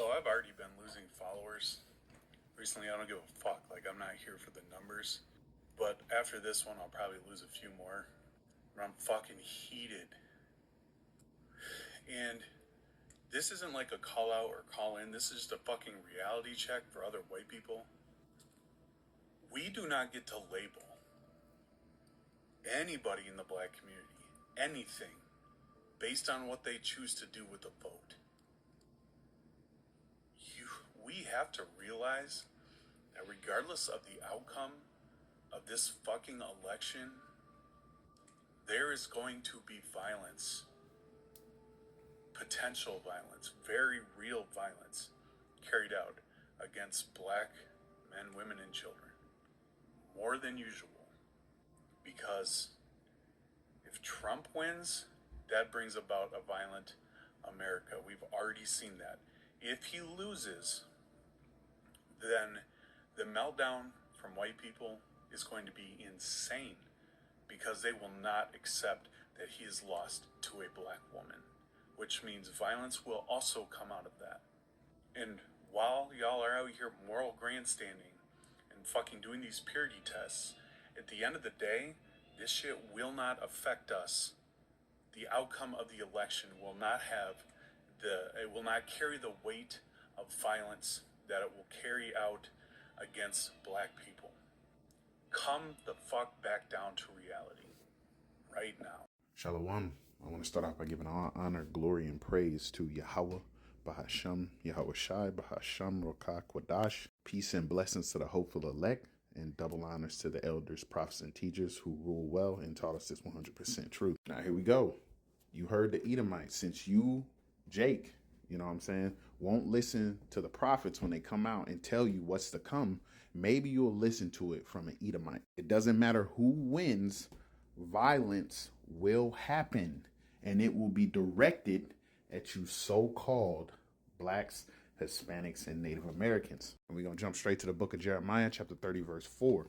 So I've already been losing followers recently. I don't give a fuck. Like, I'm not here for the numbers. But after this one, I'll probably lose a few more. And I'm fucking heated. And this isn't like a call out or call in. This is just a fucking reality check for other white people. We do not get to label anybody in the black community anything based on what they choose to do with the vote. We have to realize that regardless of the outcome of this fucking election, there is going to be violence, potential violence, very real violence carried out against black men, women, and children, more than usual. Because if Trump wins, that brings about a violent America. We've already seen that. If he loses, then the meltdown from white people is going to be insane, because they will not accept that he is lost to a black woman, which means violence will also come out of that. And while y'all are out here moral grandstanding and fucking doing these purity tests, at the end of the day, this shit will not affect us. The outcome of the election will not it will not carry the weight of violence that it will carry out against black people. Come the fuck back down to reality right now. Shalom. I want to start off by giving all honor, glory, and praise to Yahweh, Bahasham, Yahweh Shai, Bahasham, Rokah, Kwadash. Peace and blessings to the hopeful elect, and double honors to the elders, prophets, and teachers who rule well and taught us this 100% truth. Now, here we go. You heard the Edomites. Since you, Jake, you know what I'm saying, won't listen to the prophets when they come out and tell you what's to come, maybe you'll listen to it from an Edomite. It doesn't matter who wins, violence will happen, and it will be directed at you so-called blacks, Hispanics, and Native Americans. And we're going to jump straight to the book of Jeremiah, chapter 30, verse 4.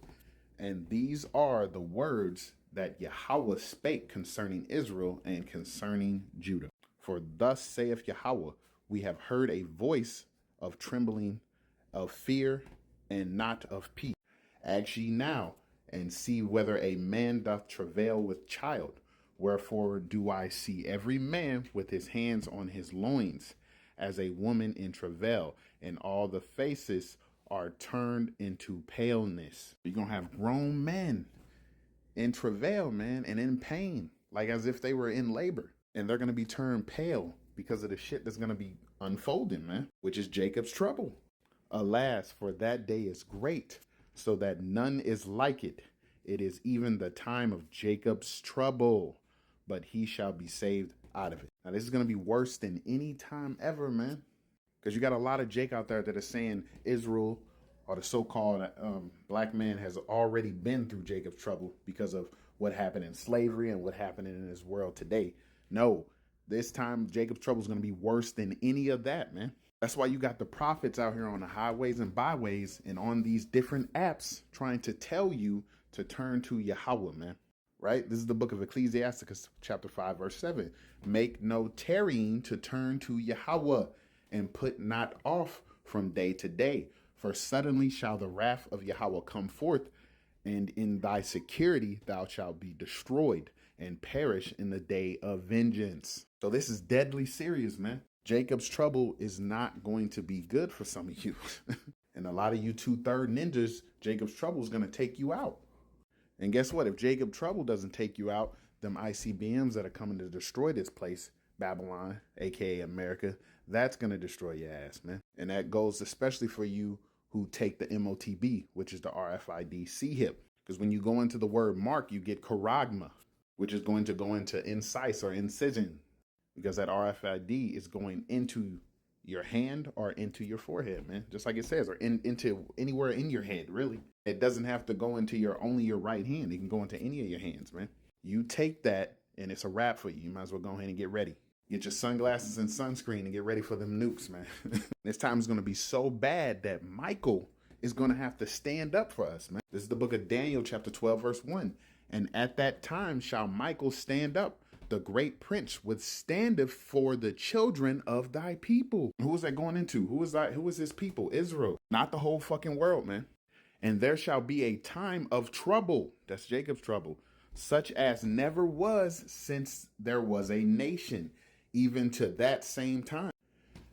And these are the words that Yahweh spake concerning Israel and concerning Judah. For thus saith Yahweh, we have heard a voice of trembling, of fear, and not of peace. Ask ye now, and see whether a man doth travail with child. Wherefore do I see every man with his hands on his loins, as a woman in travail, and all the faces are turned into paleness. You're going to have grown men in travail, man, and in pain, like as if they were in labor. And they're going to be turned pale because of the shit that's going to be unfolding, man, which is Jacob's trouble. Alas, for that day is great, so that none is like it. It is even the time of Jacob's trouble, but he shall be saved out of it. Now, this is going to be worse than any time ever, man, because you got a lot of Jake out there that are saying Israel or the so-called black man has already been through Jacob's trouble because of what happened in slavery and what happened in this world today. No, this time Jacob's trouble is going to be worse than any of that, man. That's why you got the prophets out here on the highways and byways and on these different apps trying to tell you to turn to Yahweh, man. Right? This is the book of Ecclesiasticus, chapter 5, verse 7. Make no tarrying to turn to Yahweh, and put not off from day to day. For suddenly shall the wrath of Yahweh come forth, and in thy security thou shalt be destroyed, and perish in the day of vengeance. So this is deadly serious, man. Jacob's trouble is not going to be good for some of you. And a lot of you 2/3 ninjas, Jacob's trouble is going to take you out. And guess what? If Jacob trouble doesn't take you out, them ICBMs that are coming to destroy this place, Babylon, aka America, that's going to destroy your ass, man. And that goes especially for you who take the MOTB, which is the RFID CHIP. Because when you go into the word mark, you get charagma, which is going to go into incise or incision, because that RFID is going into your hand or into your forehead, man. Just like it says, or into anywhere in your head, really. It doesn't have to go into only your right hand. It can go into any of your hands, man. You take that and it's a wrap for you. You might as well go ahead and get ready. Get your sunglasses and sunscreen and get ready for them nukes, man. This time is going to be so bad that Michael is going to have to stand up for us, man. This is the book of Daniel, chapter 12, verse 1. And at that time shall Michael stand up the great prince withstandeth for the children of thy people. Who is that going into? Who is that? Who is his people? Israel, not the whole fucking world, man. And there shall be a time of trouble. That's Jacob's trouble, such as never was since there was a nation, even to that same time.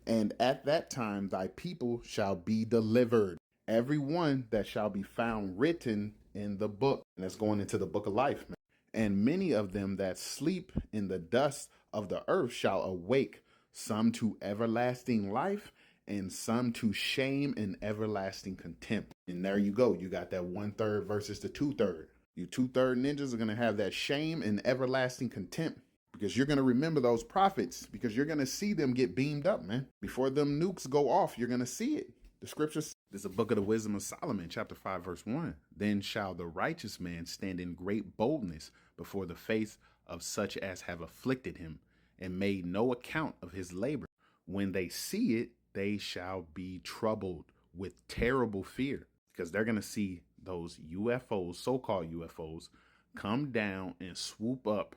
And at that time thy people shall be delivered, every one that shall be found written in the book. And that's going into the book of life, man. And many of them that sleep in the dust of the earth shall awake, some to everlasting life, and some to shame and everlasting contempt. And there you go. You got that 1/3 versus the 2/3. You 2/3 ninjas are going to have that shame and everlasting contempt, because you're going to remember those prophets, because you're going to see them get beamed up, man. Before them nukes go off, you're going to see it. The scriptures, this is a book of the wisdom of Solomon, chapter 5, verse 1. Then shall the righteous man stand in great boldness before the face of such as have afflicted him and made no account of his labor. When they see it, they shall be troubled with terrible fear, because they're going to see those UFOs, so-called UFOs, come down and swoop up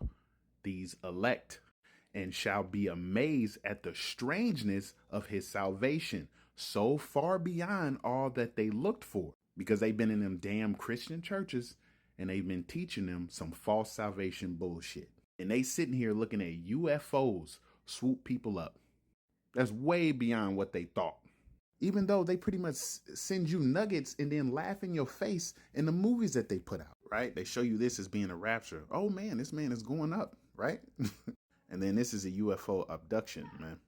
these elect, and shall be amazed at the strangeness of his salvation, so far beyond all that they looked for, because they've been in them damn Christian churches and they've been teaching them some false salvation bullshit. And they sitting here looking at UFOs swoop people up. That's way beyond what they thought. Even though they pretty much send you nuggets and then laugh in your face in the movies that they put out, right? They show you this as being a rapture. Oh man, this man is going up, right? And then this is a UFO abduction, man.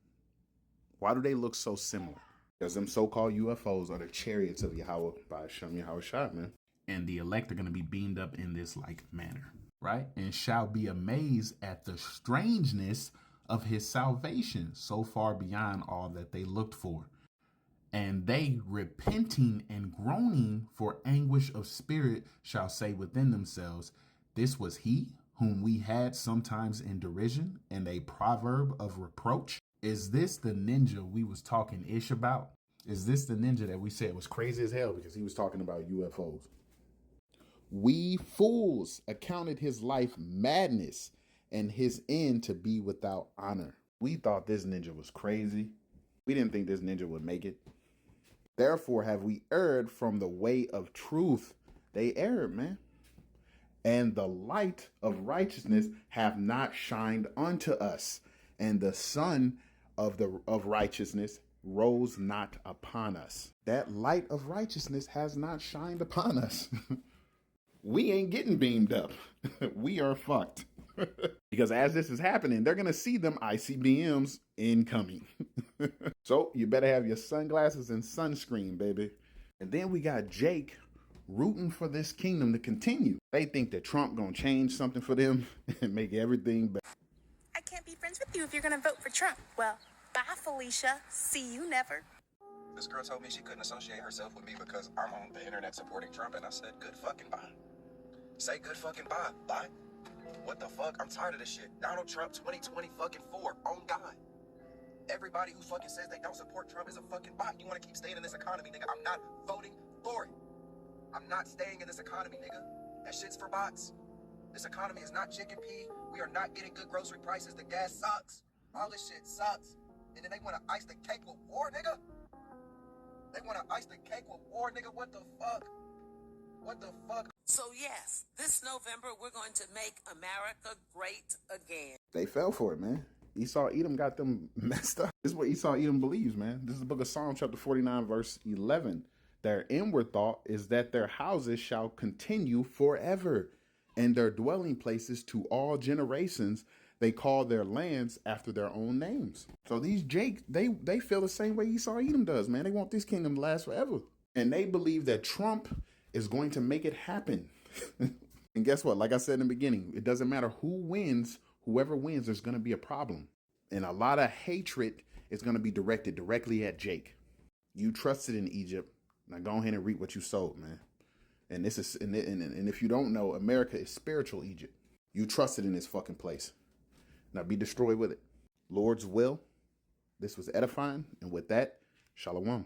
Why do they look so similar? Because them so-called UFOs are the chariots of Yahweh by Hashem Yahweh Shai, man. And the elect are going to be beamed up in this like manner, right? And shall be amazed at the strangeness of his salvation, so far beyond all that they looked for. And they, repenting and groaning for anguish of spirit, shall say within themselves, this was he whom we had sometimes in derision and a proverb of reproach. Is this the ninja we was talking ish about? Is this the ninja that we said was crazy as hell because he was talking about UFOs? We fools accounted his life madness and his end to be without honor. We thought this ninja was crazy. We didn't think this ninja would make it. Therefore have we erred from the way of truth. They erred, man. And the light of righteousness have not shined unto us, and the sun of righteousness rose not upon us. That light of righteousness has not shined upon us. We ain't getting beamed up. We are fucked. Because as this is happening, they're going to see them ICBMs incoming. So you better have your sunglasses and sunscreen, baby. And then we got Jake rooting for this kingdom to continue. They think that Trump going to change something for them and make everything better. I can't be friends with you if you're going to vote for Trump. Well, bye, Felicia. See you never. This girl told me she couldn't associate herself with me because I'm on the internet supporting Trump, and I said, good fucking bye. Say good fucking bye. Bye. What the fuck? I'm tired of this shit. Donald Trump 2020 fucking 4. On God. Everybody who fucking says they don't support Trump is a fucking bot. You want to keep staying in this economy, nigga? I'm not voting for it. I'm not staying in this economy, nigga. That shit's for bots. This economy is not chicken pea. We are not getting good grocery prices. The gas sucks. All this shit sucks. And then they want to ice the cake with war, nigga? They want to ice the cake with war, nigga? What the fuck? What the fuck? So yes, this November we're going to make America great again. They fell for it, man. Esau Edom got them messed up. This is what Esau Edom believes, man. This is the book of Psalm chapter 49, verse 11. Their inward thought is that their houses shall continue forever, and their dwelling places to all generations. They call their lands after their own names. So these Jake, they feel the same way Esau Edom does, man. They want this kingdom to last forever. And they believe that Trump is going to make it happen. And guess what? Like I said in the beginning, it doesn't matter who wins. Whoever wins, there's going to be a problem. And a lot of hatred is going to be directed directly at Jake. You trusted in Egypt. Now go ahead and reap what you sowed, man. And this is, and if you don't know, America is spiritual Egypt. You trusted in this fucking place. Now be destroyed with it. Lord's will. This was edifying. And with that, shalom.